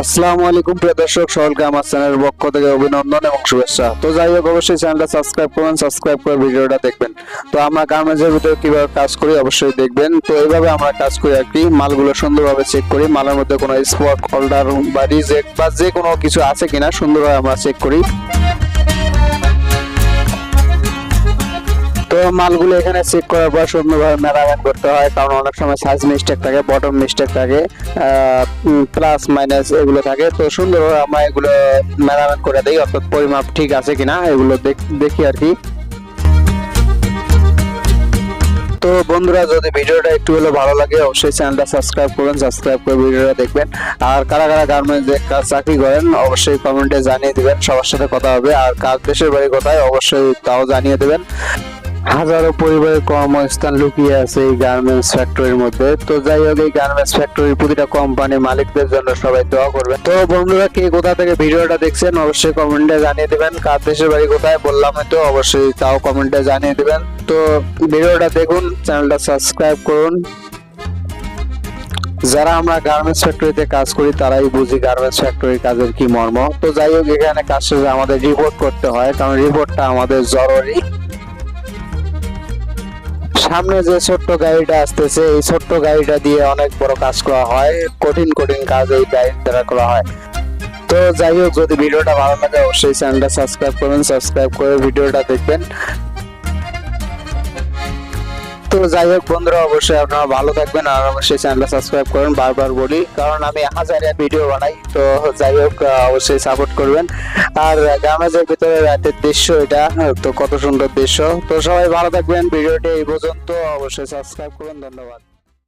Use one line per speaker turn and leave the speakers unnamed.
আসসালামু আলাইকুম প্রিয় দর্শক, সকলকে আমার চ্যানেলের পক্ষ থেকে অভিনন্দন এবং শুভেচ্ছা। তো যাই হোক, অবশ্যই চ্যানেলটা সাবস্ক্রাইব করুন, সাবস্ক্রাইব করে ভিডিওটা দেখবেন। তো আমরা গার্মেন্টসের ভিতরে কিভাবে কাজ করি অবশ্যই দেখবেন। তো এইভাবে আমরা কাজ করি আর কি, মালগুলো সুন্দরভাবে চেক করি, মালের মধ্যে কোনো স্পট, হোল্ডার বা রিজেক্ট বা যে কোনো কিছু আছে কিনা সুন্দরভাবে আমরা চেক করি। তো মালগুলো এখানে চেক করার পর সুন্দরভাবে মেরামত করতে হয়, কারণ অনেক সময় সাইজ মিস্টেক থাকে, বটম মিস্টেক থাকে, প্লাস মাইনাস এগুলো থাকে। তো সুন্দরভাবে আমরা এগুলো মেরামত করে দিই, অর্থাৎ পরিমাপ ঠিক আছে কিনা এগুলো দেখি আর কি। তো বন্ধুরা, যদি ভিডিওটা একটু হলেও ভালো লাগে অবশ্যই চ্যানেলটা সাবস্ক্রাইব করুন, সাবস্ক্রাইব করে ভিডিওটা দেখবেন। আর কারা কারা গার্মেন্টসে চাকরি করেন অবশ্যই কমেন্টে জানিয়ে দিবেন, সবার সাথে কথা হবে। আর কার দেশের বাড়ি কোথায় অবশ্যই তাও জানিয়ে দেবেন। হাজারো পরিবারের কর্মস্থান লুকিয়ে আছে এই গার্মেন্টস ফ্যাক্টরির মধ্যে। তো যাই হোক, এই গার্মেন্টস ফ্যাক্টরির প্রতিটা কোম্পানির মালিকদের জন্য সবাই দোয়া করবেন। তো বন্ধুরা, কে কোথা থেকে ভিডিওটা দেখছেন অবশ্যই কমেন্টে জানিয়ে দিবেন। কার দেশের বাড়ি কোথায় বললাম হয়তো, অবশ্যই তাও কমেন্টে জানিয়ে দিবেন। তো ভিডিওটা দেখুন, চ্যানেলটা সাবস্ক্রাইব করুন। যারা আমরা গার্মেন্টস ফ্যাক্টরিতে কাজ করি তারাই বুঝি গার্মেন্টস ফ্যাক্টরির কাজের কি মর্ম। তো যাই হোক, এখানে কাজ শেষে আমাদের রিপোর্ট করতে হয়, কারণ রিপোর্টটা আমাদের জরুরি। সামনে যে ছোট্ট গাড়িটা আসতেছে, এই ছোট্ট গাড়িটা দিয়ে অনেক বড় কাজ করা হয়, কঠিন কঠিন কাজ এই গাড়ির দ্বারা করা হয়। তো যাই হোক, যদি ভিডিওটা ভালো লাগে অবশ্যই চ্যানেলটা সাবস্ক্রাইব করবেন, সাবস্ক্রাইব করে ভিডিওটা দেখবেন। তো যাই হোক বন্ধুরা, অবশ্যই আপনারা ভালো থাকবেন আর অবশ্যই চ্যানেলটা সাবস্ক্রাইব করুন। বারবার বলি, কারণ আমি হাজারে ভিডিও বানাই। তো যাই হোক, অবশ্যই সাপোর্ট করবেন। আর গার্মেন্টসের ভিতরে রাতের দৃশ্য এটা, তো কত সুন্দর দৃশ্য। তো সবাই ভালো থাকবেন, ভিডিওটি এই পর্যন্ত, অবশ্যই সাবস্ক্রাইব করুন। ধন্যবাদ।